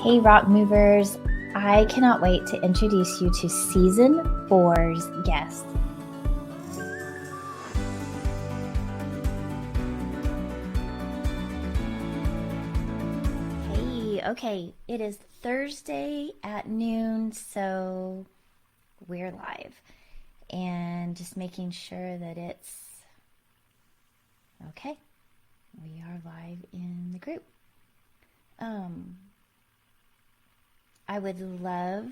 Hey, Rock Movers. I cannot wait to introduce you to Season 4's guest. Hey, okay, it is Thursday at noon, so we're live. And just making sure that it's okay. We are live in the group. I would love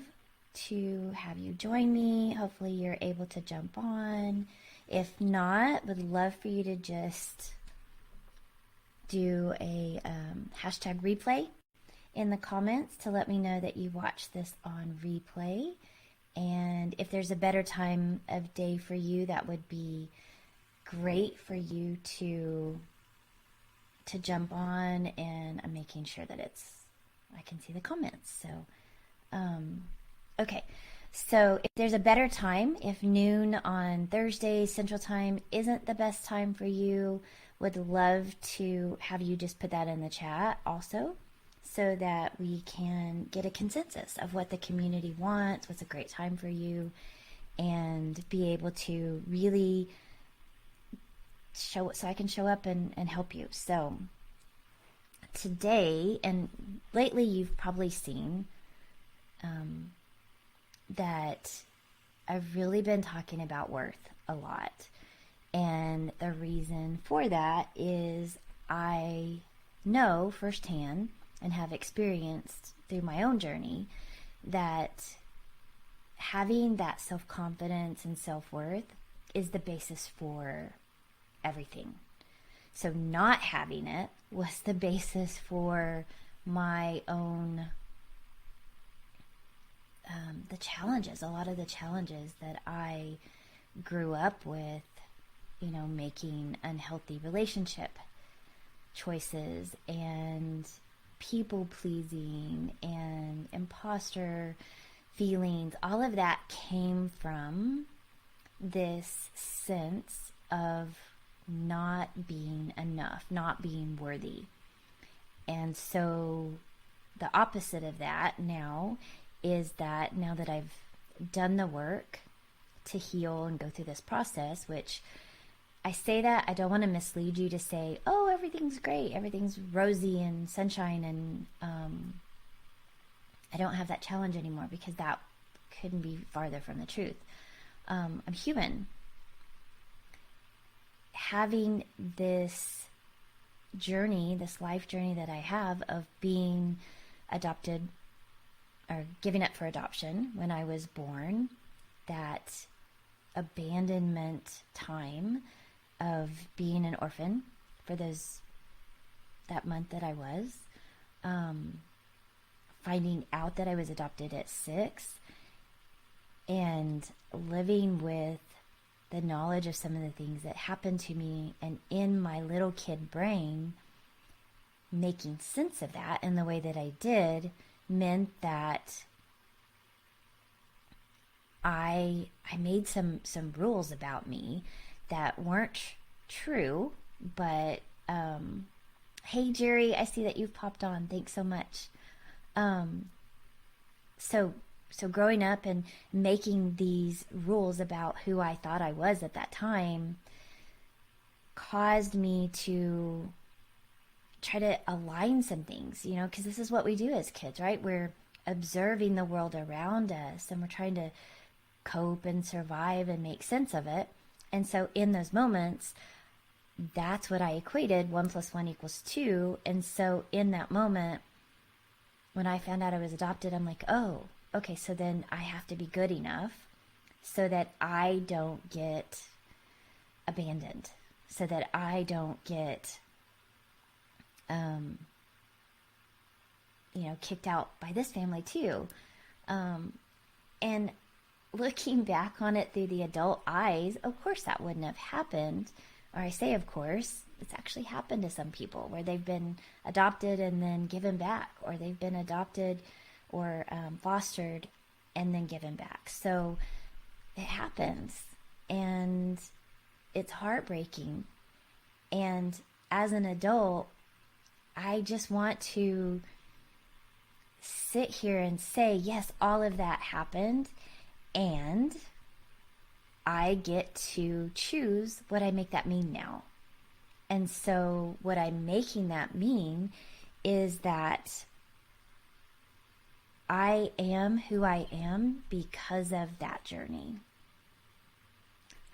to have you join me. Hopefully you're able to jump on. If not, would love for you to just do a hashtag replay in the comments to let me know that you watched this on replay. And if there's a better time of day for you, that would be great for you to jump on, and I'm making sure that I can see the comments. So okay, so if there's a better time, if noon on Thursday Central Time isn't the best time for you, would love to have you just put that in the chat also, so that we can get a consensus of what the community wants, what's a great time for you, and be able to really so I can show up and help you. So today, and lately you've probably seen that I've really been talking about worth a lot. And the reason for that is I know firsthand and have experienced through my own journey that having that self-confidence and self-worth is the basis for everything. So not having it was the basis for my own a lot of the challenges that I grew up with, making unhealthy relationship choices and people pleasing and imposter feelings. All of that came from this sense of not being enough, not being worthy. And so the opposite of that now is that now that I've done the work to heal and go through this process, which I say that I don't want to mislead you to say, oh, everything's great, everything's rosy and sunshine, and I don't have that challenge anymore, because that couldn't be farther from the truth. I'm human. Having this journey, this life journey that I have of being adopted or giving up for adoption when I was born, that abandonment time of being an orphan for that month that I was, finding out that I was adopted at 6, and living with the knowledge of some of the things that happened to me, and in my little kid brain making sense of that in the way that I did, meant that I made some rules about me that weren't true. But hey Jerry, I see that you've popped on. Thanks so much. So growing up and making these rules about who I thought I was at that time caused me to try to align some things, because this is what we do as kids, right? We're observing the world around us, and we're trying to cope and survive and make sense of it. And so in those moments, that's what I equated 1 + 1 = 2. And so in that moment, when I found out I was adopted, I'm like, oh, okay, so then I have to be good enough so that I don't get abandoned, so that I don't get kicked out by this family too. And looking back on it through the adult eyes, of course that wouldn't have happened. Or I say of course, it's actually happened to some people where they've been adopted and then given back, or they've been adopted or fostered and then given back. So it happens, and it's heartbreaking. And as an adult, I just want to sit here and say, yes, all of that happened, and I get to choose what I make that mean now. And so what I'm making that mean is that I am who I am because of that journey.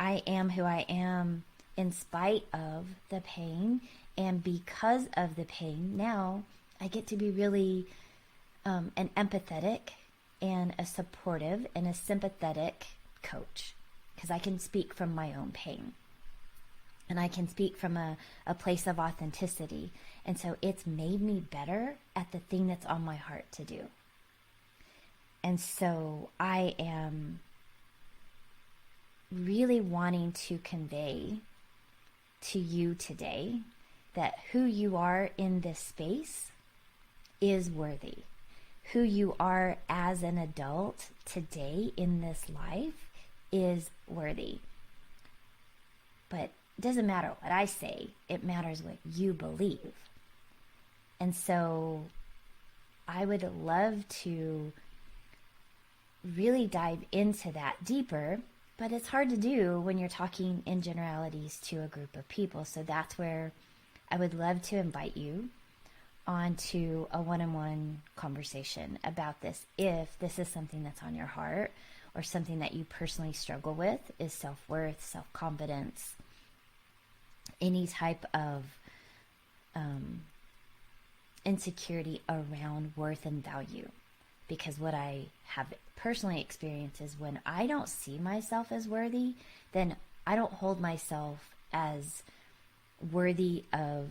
I am who I am in spite of the pain, and because of the pain, now I get to be really an empathetic and a supportive and a sympathetic coach, because I can speak from my own pain. And I can speak from a place of authenticity. And so it's made me better at the thing that's on my heart to do. And so I am really wanting to convey to you today that who you are in this space is worthy. Who you are as an adult today in this life is worthy. But it doesn't matter what I say, it matters what you believe. And so I would love to really dive into that deeper, but it's hard to do when you're talking in generalities to a group of people. So that's where I would love to invite you onto a one-on-one conversation about this, if this is something that's on your heart or something that you personally struggle with, is self-worth, self-confidence, any type of insecurity around worth and value. Because what I have personally experienced is when I don't see myself as worthy, then I don't hold myself as worthy of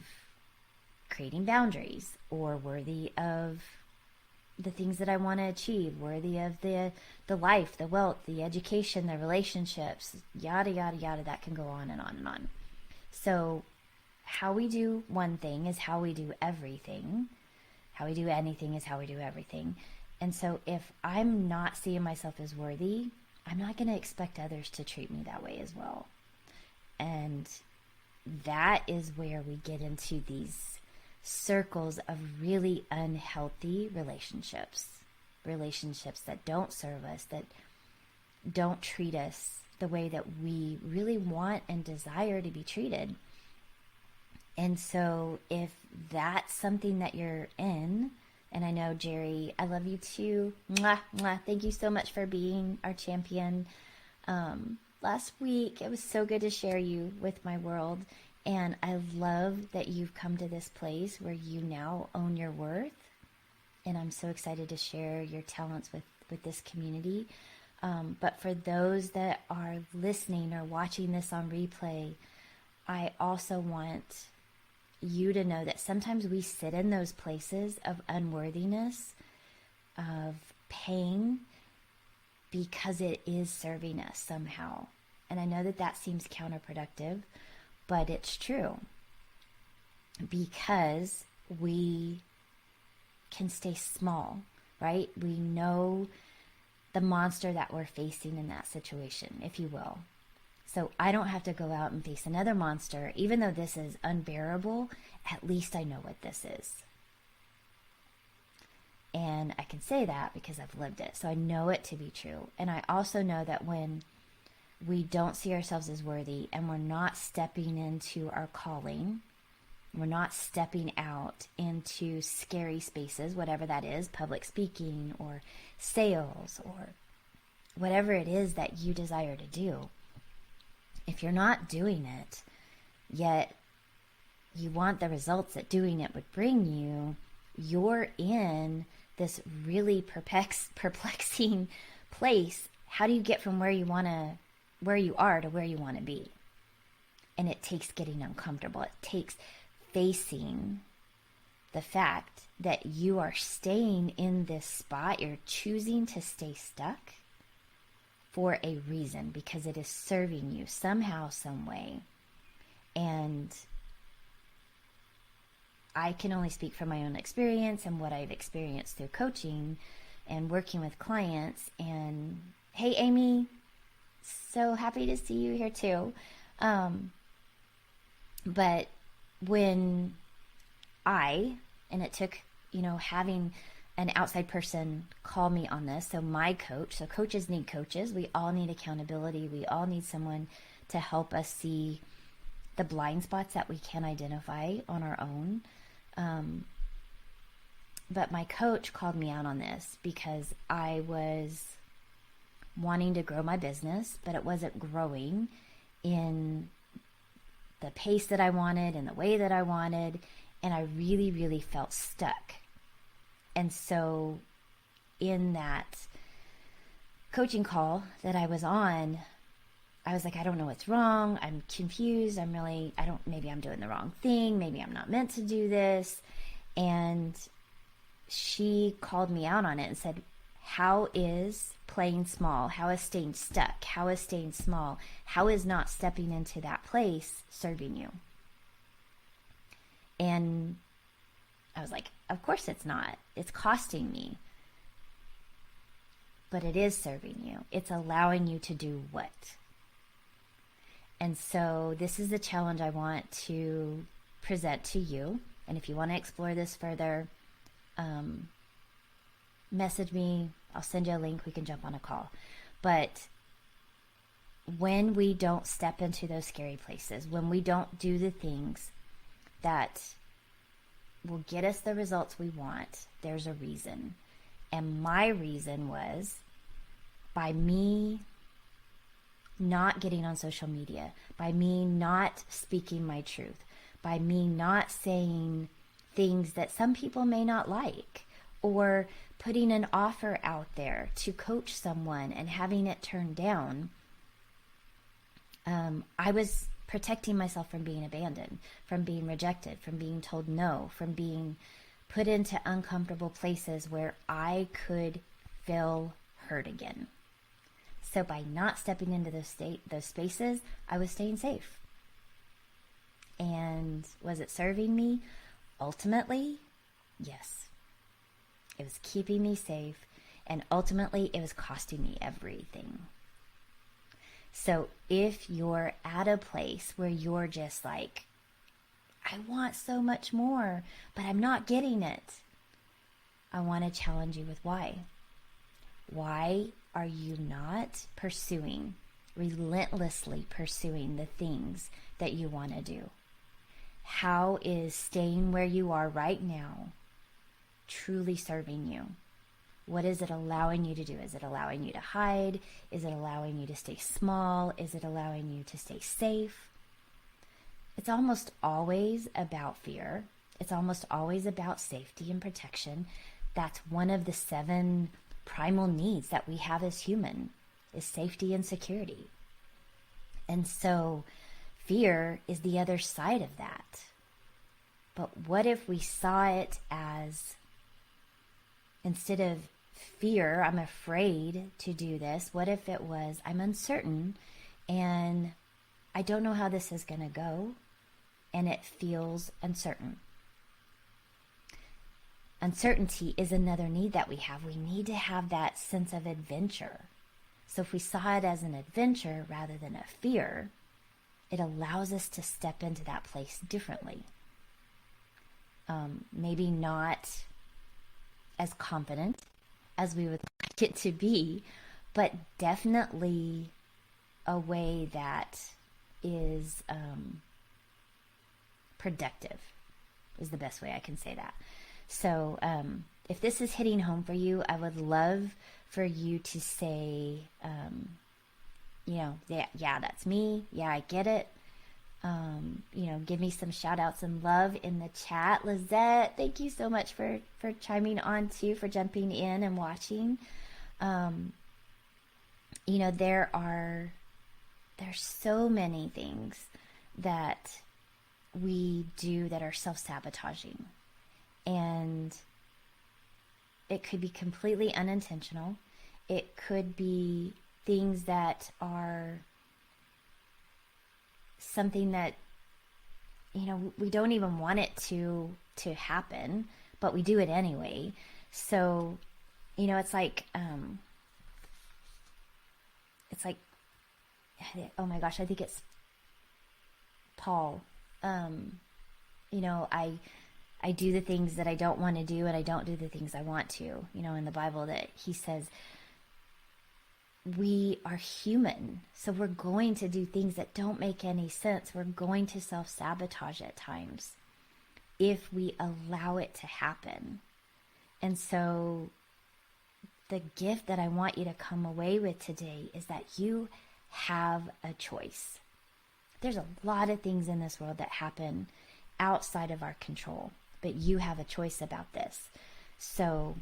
creating boundaries, or worthy of the things that I want to achieve, worthy of the life, the wealth, the education, the relationships, yada, yada, yada. That can go on and on and on. So how we do one thing is how we do everything. How we do anything is how we do everything. And so if I'm not seeing myself as worthy, I'm not going to expect others to treat me that way as well. And that is where we get into these circles of really unhealthy relationships that don't serve us, that don't treat us the way that we really want and desire to be treated. And so if that's something that you're in, and I know, Jerry, I love you too. Mwah, mwah. Thank you so much for being our champion. Last week, it was so good to share you with my world. And I love that you've come to this place where you now own your worth. And I'm so excited to share your talents with this community. But for those that are listening or watching this on replay, I also want you to know that sometimes we sit in those places of unworthiness, of pain, because it is serving us somehow. And I know that that seems counterproductive, but it's true, because we can stay small, right? We know the monster that we're facing in that situation, if you will. So I don't have to go out and face another monster. Even though this is unbearable, at least I know what this is. And I can say that because I've lived it. So I know it to be true. And I also know that when we don't see ourselves as worthy and we're not stepping into our calling, we're not stepping out into scary spaces, whatever that is, public speaking or sales or whatever it is that you desire to do. If you're not doing it, yet you want the results that doing it would bring you, you're in this really perplexing place. How do you get from where you are to where you want to be? And it takes getting uncomfortable. It takes facing the fact that you are staying in this spot. You're choosing to stay stuck for a reason, because it is serving you somehow, some way. And I can only speak from my own experience and what I've experienced through coaching and working with clients. And hey, Amy, so happy to see you here too. But when and it took, having an outside person call me on this. So my coach, so coaches need coaches. We all need accountability. We all need someone to help us see the blind spots that we can identify on our own. But my coach called me out on this because I was wanting to grow my business, but it wasn't growing in the pace that I wanted, in the way that I wanted, and I really, really felt stuck. And so in that coaching call that I was on, I was like, I don't know what's wrong. I'm confused. Maybe I'm doing the wrong thing. Maybe I'm not meant to do this. And she called me out on it and said, how is playing small? How is staying stuck? How is staying small? How is not stepping into that place serving you? And I was like, of course it's not. It's costing me. But it is serving you. It's allowing you to do what? And so this is the challenge I want to present to you. And if you want to explore this further, message me. I'll send you a link. We can jump on a call. But when we don't step into those scary places, when we don't do the things that will get us the results we want, there's a reason. And my reason was by me not getting on social media, by me not speaking my truth, by me not saying things that some people may not like, or putting an offer out there to coach someone and having it turned down, I was protecting myself from being abandoned, from being rejected, from being told no, from being put into uncomfortable places where I could feel hurt again. So by not stepping into those spaces, I was staying safe. And was it serving me? Ultimately, yes. It was keeping me safe, and ultimately it was costing me everything. So if you're at a place where you're just like, I want so much more, but I'm not getting it, I want to challenge you with why. Why are you not relentlessly pursuing the things that you want to do? How is staying where you are right now truly serving you? What is it allowing you to do? Is it allowing you to hide? Is it allowing you to stay small? Is it allowing you to stay safe? It's almost always about fear. It's almost always about safety and protection. That's one of the 7 primal needs that we have as human, is safety and security. And so fear is the other side of that. But what if we saw it as, instead of fear, I'm afraid to do this, what if it was, I'm uncertain and I don't know how this is going to go, and it feels uncertain. Uncertainty is another need that we have. We need to have that sense of adventure. So if we saw it as an adventure rather than a fear, it allows us to step into that place differently. Maybe not as confident as we would like it to be, but definitely a way that is productive, is the best way I can say that. So if this is hitting home for you, I would love for you to say, yeah, that's me. Yeah, I get it. Give me some shout outs and love in the chat. Lizette, thank you so much for chiming on too, for jumping in and watching. There's so many things that we do that are self-sabotaging, and it could be completely unintentional. It could be things that are something that, we don't even want it to happen, but we do it anyway. So, it's like, oh my gosh, I think it's Paul. I do the things that I don't want to do, and I don't do the things I want to. You know, in the Bible that he says we are human, so we're going to do things that don't make any sense. We're going to self-sabotage at times if we allow it to happen. And so the gift that I want you to come away with today is that you have a choice. There's a lot of things in this world that happen outside of our control, but you have a choice about this. So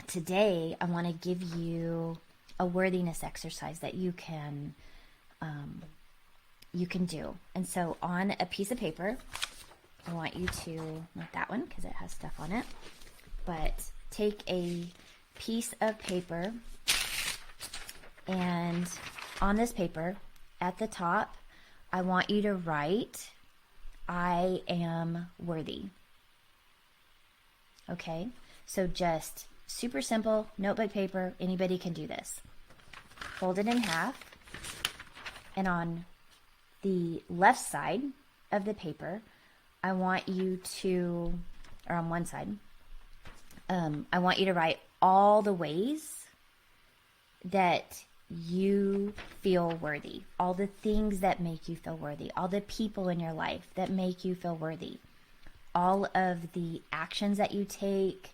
today I want to give you a worthiness exercise that you can do. And so on a piece of paper, I want you to, not that one because it has stuff on it, but take a piece of paper, and on this paper at the top, I want you to write, I am worthy. Okay, so just super simple, notebook paper, anybody can do this. Fold it in half, and on the left side of the paper, I want you to, or on one side, I want you to write all the ways that you feel worthy, all the things that make you feel worthy, all the people in your life that make you feel worthy, all of the actions that you take,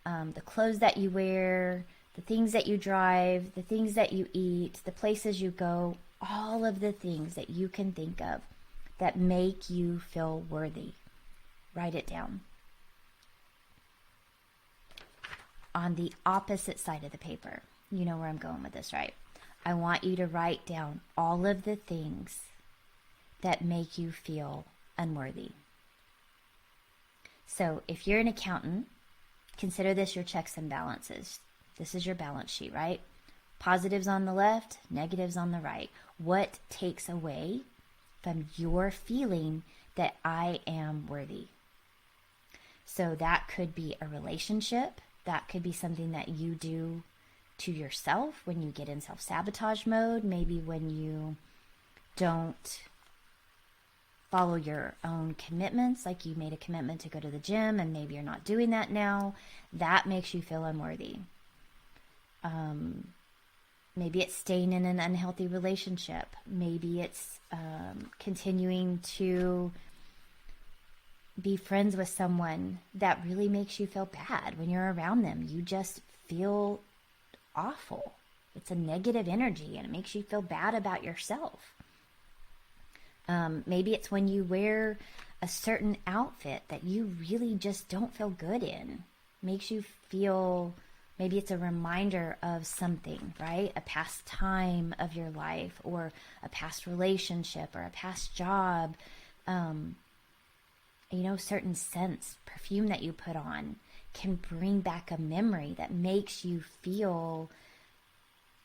the clothes that you wear, the things that you drive, the things that you eat, the places you go, all of the things that you can think of that make you feel worthy. Write it down. On the opposite side of the paper, you know where I'm going with this, right? I want you to write down all of the things that make you feel unworthy. So if you're an accountant, consider this your checks and balances. This is your balance sheet, right? Positives on the left, negatives on the right. What takes away from your feeling that I am worthy? So that could be a relationship. That could be something that you do to yourself when you get in self-sabotage mode. Maybe when you don't follow your own commitments, like you made a commitment to go to the gym and maybe you're not doing that now. That makes you feel unworthy. Maybe it's staying in an unhealthy relationship. Maybe it's continuing to be friends with someone that really makes you feel bad when you're around them. You just feel awful. It's a negative energy and it makes you feel bad about yourself. Maybe it's when you wear a certain outfit that you really just don't feel good in. Makes you feel, maybe it's a reminder of something, right? A past time of your life, or a past relationship, or a past job. Certain scents, perfume that you put on can bring back a memory that makes you feel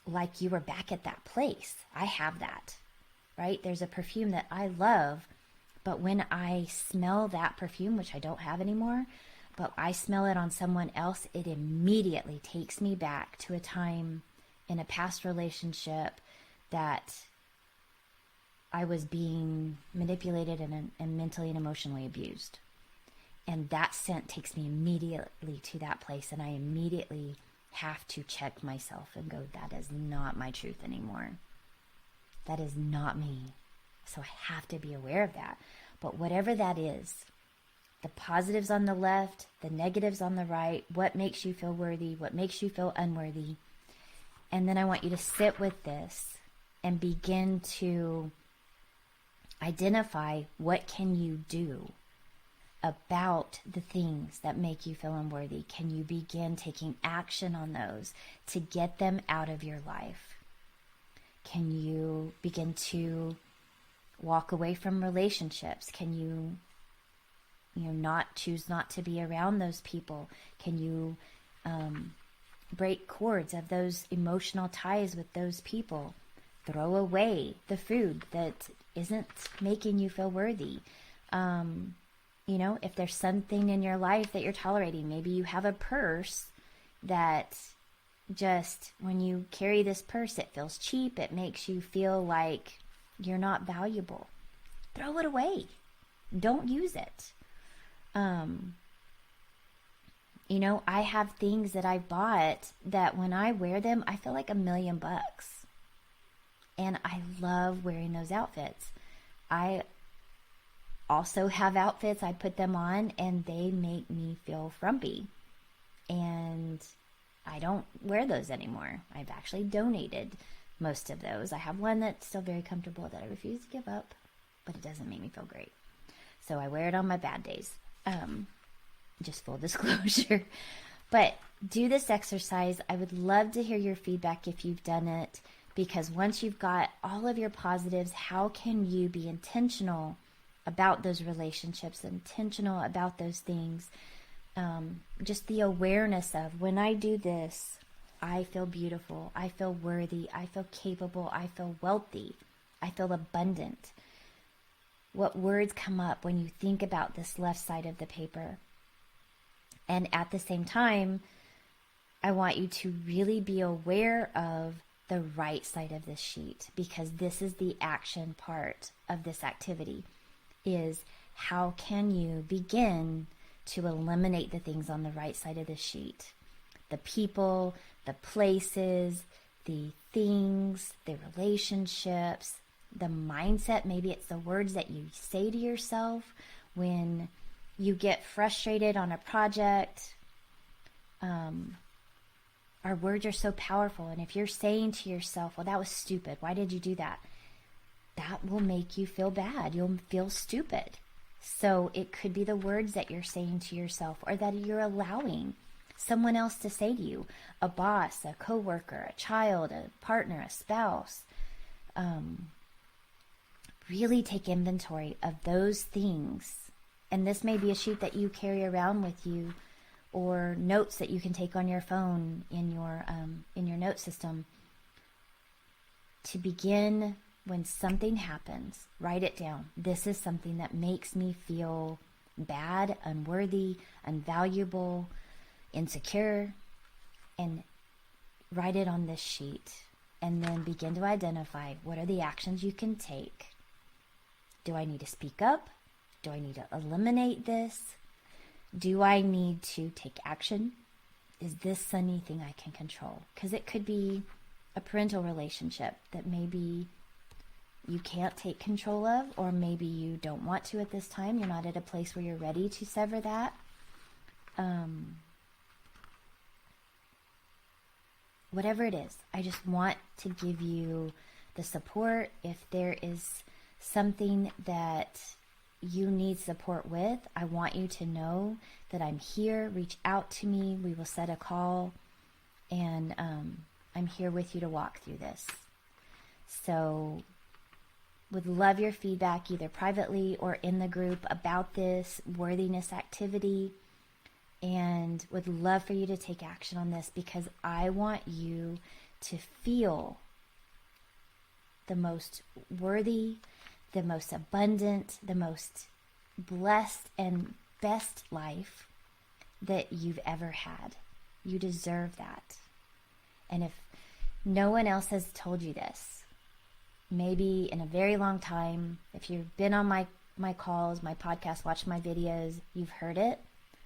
like you were back at that place. I have that, right? There's a perfume that I love, but when I smell that perfume, which I don't have anymore, but I smell it on someone else, it immediately takes me back to a time in a past relationship that I was being manipulated and mentally and emotionally abused. And that scent takes me immediately to that place, and I immediately have to check myself and go, that is not my truth anymore. That is not me. So I have to be aware of that. But whatever that is, the positives on the left, the negatives on the right, what makes you feel worthy, what makes you feel unworthy. And then I want you to sit with this and begin to identify what can you do about the things that make you feel unworthy. Can you begin taking action on those to get them out of your life? Can you begin to walk away from relationships? Can you not choose not to be around those people? Can you break cords of those emotional ties with those people? Throw away the food that isn't making you feel worthy. If there's something in your life that you're tolerating, maybe you have a purse that just, when you carry this purse, it feels cheap. It makes you feel like you're not valuable. Throw it away. Don't use it. You know, I have things that I bought that when I wear them, I feel like $1,000,000. And I love wearing those outfits. I also have outfits, I put them on and they make me feel frumpy. And I don't wear those anymore. I've actually donated most of those. I have one that's still very comfortable that I refuse to give up, but it doesn't make me feel great. So I wear it on my bad days. Just full disclosure. But do this exercise. I would love to hear your feedback if you've done it, because once you've got all of your positives, how can you be intentional about those relationships, intentional about those things? Just the awareness of, when I do this, I feel beautiful, I feel worthy, I feel capable, I feel wealthy, I feel abundant. What words come up when you think about this left side of the paper? And at the same time, I want you to really be aware of the right side of this sheet, because this is the action part of this activity, is how can you begin to eliminate the things on the right side of the sheet? The people, the places, the things, the relationships, the mindset. Maybe it's the words that you say to yourself when you get frustrated on a project. Our words are so powerful. And if you're saying to yourself, well, that was stupid, why did you do that? That will make you feel bad. You'll feel stupid. So it could be the words that you're saying to yourself, or that you're allowing someone else to say to you, a boss, a coworker, a child, a partner, a spouse. Really take inventory of those things. And this may be a sheet that you carry around with you, or notes that you can take on your phone in your note system. To begin, when something happens, write it down. This is something that makes me feel bad, unworthy, unvaluable, insecure, and write it on this sheet. And then begin to identify, what are the actions you can take? Do I need to speak up? Do I need to eliminate this? Do I need to take action? Is this anything I can control? Because it could be a parental relationship that maybe you can't take control of, or maybe you don't want to at this time. You're not at a place where you're ready to sever that. Whatever it is, I just want to give you the support. If there is something that you need support with, I want you to know that I'm here. Reach out to me. We will set a call, and I'm here with you to walk through this. So would love your feedback, either privately or in the group, about this worthiness activity, and would love for you to take action on this, because I want you to feel the most worthy, the most abundant, the most blessed and best life that you've ever had. You deserve that. And if no one else has told you this, maybe in a very long time, if you've been on my calls, my podcast, watched my videos, you've heard it,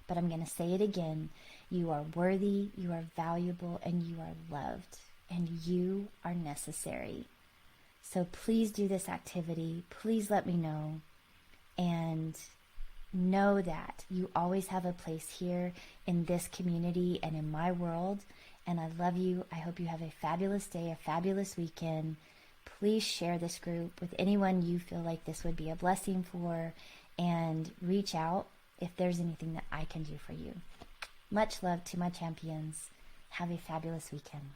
but I'm going to say it again. You are worthy, you are valuable, and you are loved, and you are necessary. So please do this activity. Please let me know. And know that you always have a place here in this community and in my world. And I love you. I hope you have a fabulous day, a fabulous weekend. Please share this group with anyone you feel like this would be a blessing for, and reach out if there's anything that I can do for you. Much love to my champions. Have a fabulous weekend.